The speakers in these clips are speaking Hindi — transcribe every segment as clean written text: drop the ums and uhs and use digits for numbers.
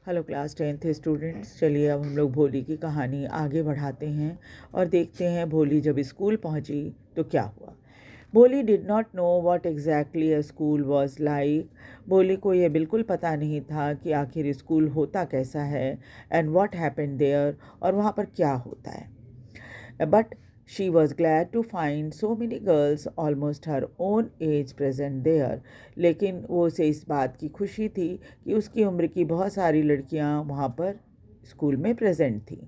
हेलो क्लास 10th स्टूडेंट्स, चलिए अब हम लोग भोली की कहानी आगे बढ़ाते हैं और देखते हैं भोली जब स्कूल पहुंची तो क्या हुआ। भोली did not know what exactly a school was like. भोली को यह बिल्कुल पता नहीं था कि आखिर स्कूल होता कैसा है एंड व्हाट हैपेंड देयर, और वहाँ पर क्या होता है। But she was glad to find so many girls almost her own age present there. लेकिन वो उसे इस बात की खुशी थी कि उसकी उम्र की बहुत सारी लड़कियां वहाँ पर स्कूल में प्रेजेंट थी।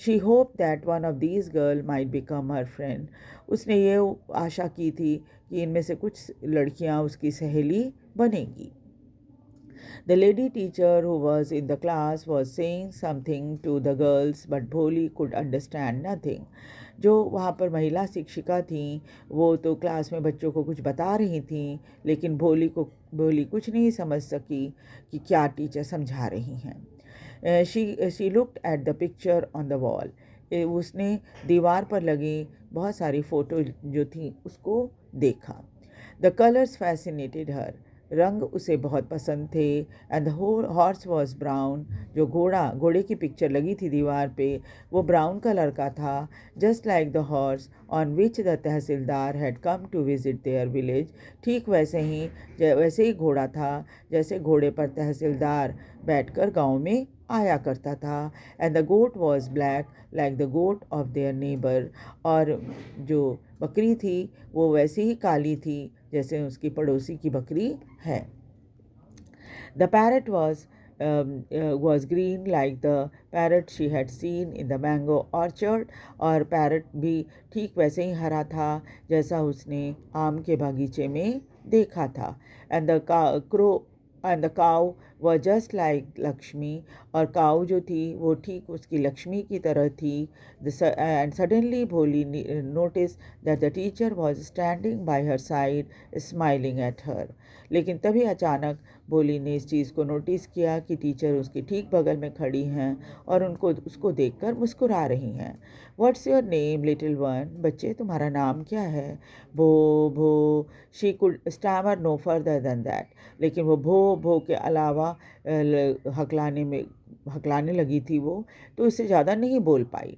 She hope that one of these girl might become her friend. उसने ये आशा की थी कि इनमें से कुछ लड़कियां उसकी सहेली बनेगी। The lady teacher who was in the class was saying something to the girls, but Bholi could understand nothing. जो वहाँ पर महिला शिक्षिका थीं वो तो क्लास में बच्चों को कुछ बता रही थीं, लेकिन भोली कुछ नहीं समझ सकी कि क्या टीचर समझा रही हैं। She looked at the picture on the wall. उसने दीवार पर लगी बहुत सारी फ़ोटो जो थी उसको देखा। द कलर्स फैसिनेटेड हर। रंग उसे बहुत पसंद थे। And the horse was brown. जो घोड़े की पिक्चर लगी थी दीवार पे वो ब्राउन कलर का था, just like the horse on which the tahsildar had come to visit their village. ठीक वैसे ही घोड़ा था जैसे घोड़े पर तहसीलदार बैठकर गांव में आया करता था। And the goat was black like the goat of their neighbour. और जो बकरी थी वो वैसी ही काली थी जैसे उसकी पड़ोसी की बकरी है। The parrot was green like the parrot she had seen in the mango orchard, और पैरट भी ठीक वैसे ही हरा था जैसा उसने आम के बागीचे में देखा था। And the crow and the cow were just like Lakshmi, और काऊ जो थी वो ठीक उसकी लक्ष्मी की तरह थी। And suddenly Bholi noticed that the teacher was standing by her side smiling at her. लेकिन तभी अचानक भोली ने इस चीज़ को नोटिस किया कि टीचर उसके ठीक बगल में खड़ी हैं और उसको देखकर मुस्कुरा रही हैं। What's your name little one? बच्चे तुम्हारा नाम क्या है? भो भो। She could stammer no further than that. लेकिन वो भो के अलावा हकलाने लगी थी वो, तो उससे ज़्यादा नहीं बोल पाई।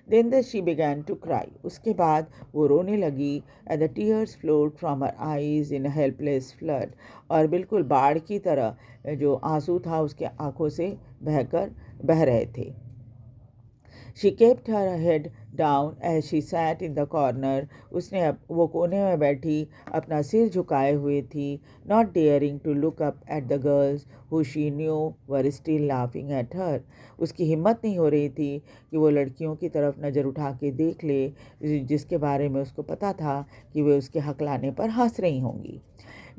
Then she began to cry. उसके बाद वो रोने लगी। And the tears flowed from her eyes in a helpless flood. और बिल्कुल बाढ़ की तरह जो आंसू था उसके आंखों से बह रहे थे। She kept her head down as she sat in the corner. वो कोने में बैठी अपना सिर झुकाए हुए थी, not daring to look up at the girls who she knew were still laughing at her. उसकी हिम्मत नहीं हो रही थी कि वो लड़कियों की तरफ नज़र उठा के देख ले जिसके बारे में उसको पता था कि वे उसके हकलाने पर हंस रही होंगी।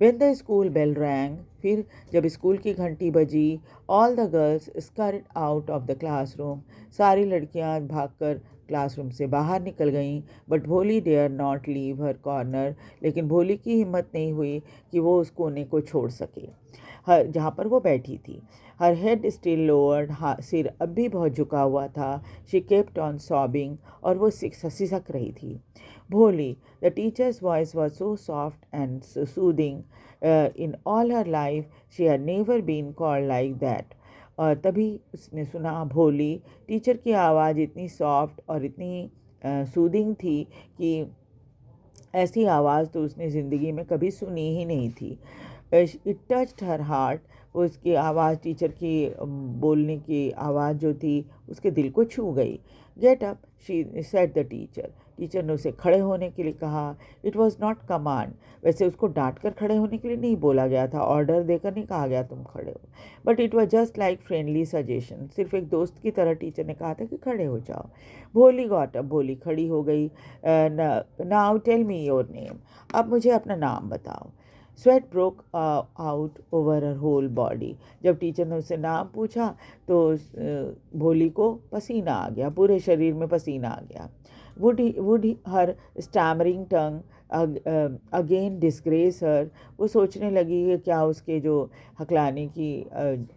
When the school bell rang, फिर जब स्कूल की घंटी बजी, all the girls scurried out of the classroom. सारी लड़कियां भागकर क्लासरूम से बाहर निकल गईं। But Bholi dare not leave her corner. लेकिन भोली की हिम्मत नहीं हुई कि वो उस कोने को छोड़ सके जहाँ पर वो बैठी थी। Her head still lowered. सिर अब भी बहुत झुका हुआ था। She kept on sobbing. और वो सिसक रही थी। Bholi, the teacher's voice was so soft and soothing. In all her life she had never been called like that. और तभी उसने सुना भोली, टीचर की आवाज़ इतनी सॉफ्ट और इतनी सूदिंग थी कि ऐसी आवाज़ तो उसने ज़िंदगी में कभी सुनी ही नहीं थी। It touched her heart. उसकी आवाज़, टीचर की बोलने की आवाज़ जो थी उसके दिल को छू गई। Get up, she said the teacher. Teacher ने उसे खड़े होने के लिए कहा। It was not command. वैसे उसको डांट कर खड़े होने के लिए नहीं बोला गया था, ऑर्डर देकर नहीं कहा गया तुम खड़े हो, but it was just like friendly suggestion. सिर्फ एक दोस्त की तरह टीचर ने कहा था कि खड़े हो जाओ। भोली गॉट अप। भोली खड़ी हो गई। Now tell me your name. अब मुझे अपना नाम बताओ। Sweat broke out over her whole body. जब टीचर ने उससे नाम पूछा तो भोली को पसीना आ गया, पूरे शरीर में पसीना आ गया। Would her stammering tongue again disgrace her. वो सोचने लगी कि क्या उसके जो हकलाने की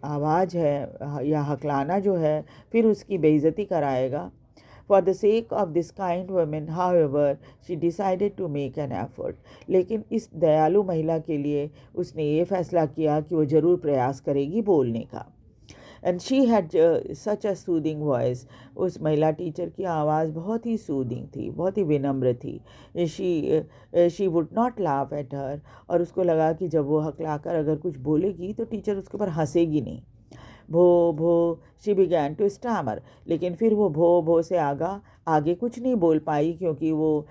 आवाज़ है या हकलाना जो है फिर उसकी बेइज्जती कराएगा। For the sake of this kind woman, however, she decided to make an effort. लेकिन इस दयालु महिला के लिए उसने ये फैसला किया कि वो ज़रूर प्रयास करेगी बोलने का। And she had such a soothing voice. उस महिला टीचर की आवाज़ बहुत ही सूदिंग थी, बहुत ही विनम्र थी। She would not laugh at her. और उसको लगा कि जब वो हकलाकर अगर कुछ बोलेगी तो टीचर उसके ऊपर हंसेगी नहीं। भो भो शी बिगैन टू स्टैमर। लेकिन फिर वो भो भो से आगे कुछ नहीं बोल पाई, क्योंकि वो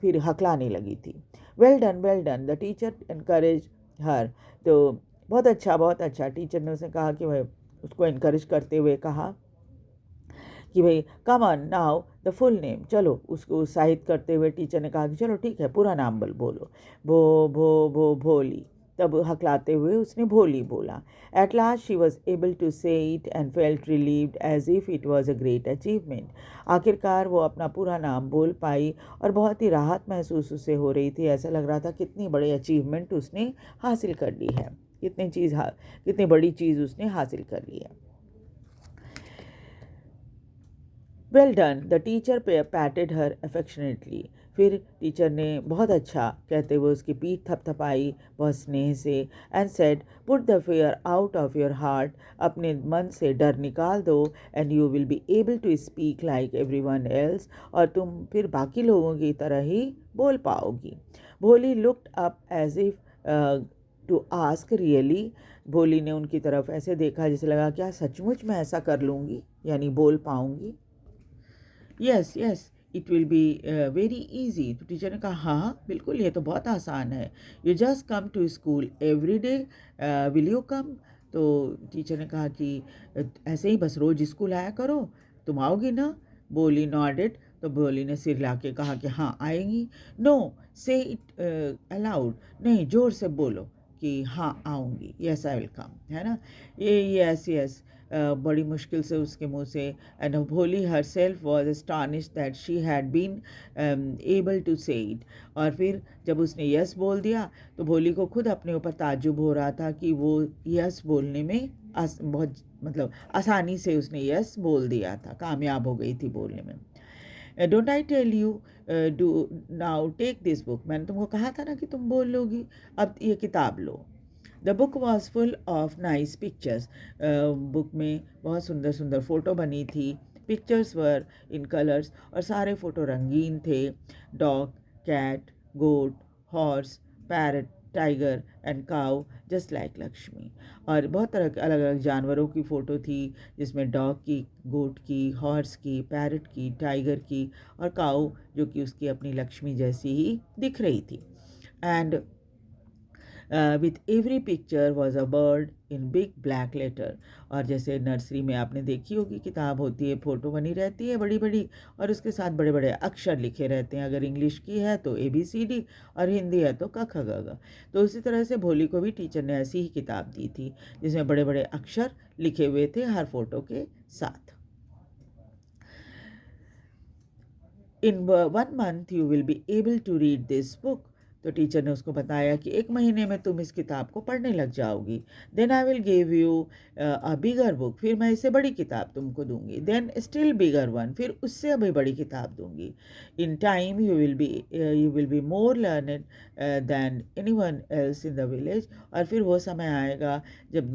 फिर हकलाने लगी थी। Well done the teacher encourage her. तो बहुत अच्छा टीचर ने उसे कहा कि भाई, उसको इनकरेज करते हुए कहा कि भाई come on now the full name. चलो, उसको उत्साहित करते हुए टीचर ने कहा कि चलो ठीक है, पूरा नाम बोलो। भो भोली। तब हकलाते हुए उसने भोली बोला। At last she was able to say it and felt relieved as if it was a great achievement. आखिरकार वो अपना पूरा नाम बोल पाई और बहुत ही राहत महसूस उसे हो रही थी। ऐसा लग रहा था कितनी बड़ी अचीवमेंट उसने हासिल कर ली है, कितनी बड़ी चीज़ उसने हासिल कर ली है। Well done the teacher पैटेड her affectionately. फिर टीचर ने बहुत अच्छा कहते हुए उसकी पीठ थपथपाई बहुत स्नेह से। And said put the fear out of your heart. अपने मन से डर निकाल दो। And you will be able to speak like everyone else. और तुम फिर बाकी लोगों की तरह ही बोल पाओगी। Bholi looked up as if to ask really. Bholi ने उनकी तरफ ऐसे देखा जैसे लगा क्या सचमुच मैं ऐसा कर लूँगी, यानी बोल पाऊँगी। Yes yes it will be very easy. तो टीचर ने कहा हाँ बिल्कुल, ये तो बहुत आसान है। You just come to school every day, will you come. तो टीचर ने कहा कि ऐसे ही बस रोज़ स्कूल आया करो, तुम आओगी ना। बोली नॉडेड। तो बोली ने सिर ला के कहा कि हाँ आएंगी। नो से इट अलाउड। नहीं, ज़ोर से बोलो कि हाँ आऊँगी, यस आई विल कम, है ना। ये यस यस बड़ी मुश्किल से उसके मुंह से। And Bholi herself was astonished that she had been able to say it. और फिर जब उसने यस बोल दिया तो भोली को खुद अपने ऊपर ताज्जुब हो रहा था कि वो यस बोलने में बहुत मतलब आसानी से उसने यस बोल दिया था, कामयाब हो गई थी बोलने में। Don't I tell you do now take this book. मैंने तुमको कहा था ना कि तुम बोल लोगी, अब ये किताब लो। The book was full of nice pictures. Book में बहुत सुंदर सुंदर फ़ोटो बनी थी। पिक्चर्स वर इन कलर्स, और सारे फ़ोटो रंगीन थे। Dog, cat, goat, horse, parrot, tiger and cow just like Lakshmi. और बहुत तरह के अलग अलग जानवरों की फ़ोटो थी, जिसमें डॉग की, गोट की, हॉर्स की, पैरट की, टाइगर की और काउ जो कि उसकी अपनी लक्ष्मी जैसी ही दिख रही थी। And with every picture was a bird in big black letter. और जैसे नर्सरी में आपने देखी होगी किताब होती है, फ़ोटो बनी रहती है बड़ी बड़ी, और उसके साथ बड़े बड़े अक्षर लिखे रहते हैं। अगर इंग्लिश की है तो ABCD, और हिंदी है तो क ख ग घ। तो उसी तरह से भोली को भी टीचर ने ऐसी ही किताब दी थी जिसमें बड़े बड़े अक्षर लिखे हुए थे हर फोटो के साथ। In 1 month you will be able to read this book. तो टीचर ने उसको बताया कि 1 महीने में तुम इस किताब को पढ़ने लग जाओगी। Then I will give you a bigger book. फिर मैं इससे बड़ी किताब तुमको दूंगी। Then still bigger one. फिर उससे अभी बड़ी किताब दूंगी। In time you will be more learned than anyone else in the village. और फिर वो समय आएगा जब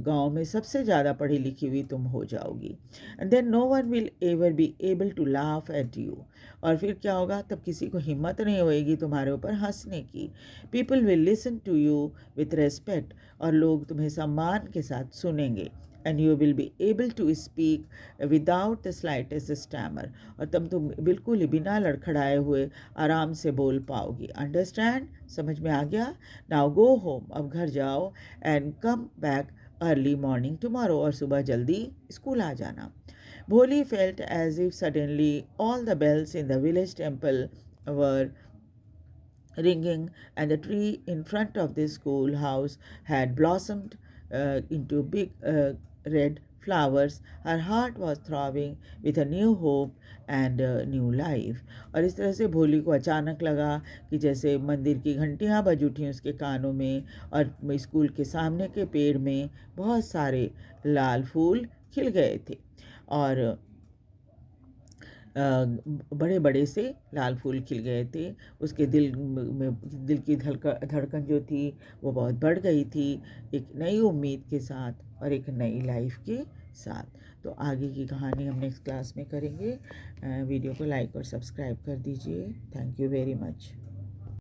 गांव में सबसे ज़्यादा पढ़ी लिखी हुई तुम हो जाओगी। And then no one will ever be able to laugh at you. और फिर क्या होगा, तब किसी को हिम्मत नहीं होएगी तुम्हारे ऊपर हंसने की। People will listen to you with respect. और लोग तुम्हें सम्मान के साथ सुनेंगे। And you will be able to speak without the slightest stammer. और तब तुम बिल्कुल ही बिना लड़खड़ाए हुए आराम से बोल पाओगी। अंडरस्टैंड, समझ में आ गया। नाउ गो होम, अब घर जाओ। And come back early morning tomorrow. और सुबह जल्दी स्कूल आ जाना। Bholi felt as if suddenly all the bells in the village temple were ringing, and the tree in front of the schoolhouse had blossomed into big red flowers. Her heart was throbbing with a new hope and new life. और इस तरह से भोली को अचानक लगा कि जैसे मंदिर की घंटियाँ बज उठी उसके कानों में, और स्कूल के सामने के पेड़ में बहुत सारे लाल फूल खिल गए थे। और बड़े बड़े से लाल फूल खिल गए थे। उसके दिल की धड़कन जो थी वो बहुत बढ़ गई थी, एक नई उम्मीद के साथ और एक नई लाइफ के साथ। तो आगे की कहानी हम नेक्स्ट क्लास में करेंगे। वीडियो को लाइक और सब्सक्राइब कर दीजिए। Thank you very much.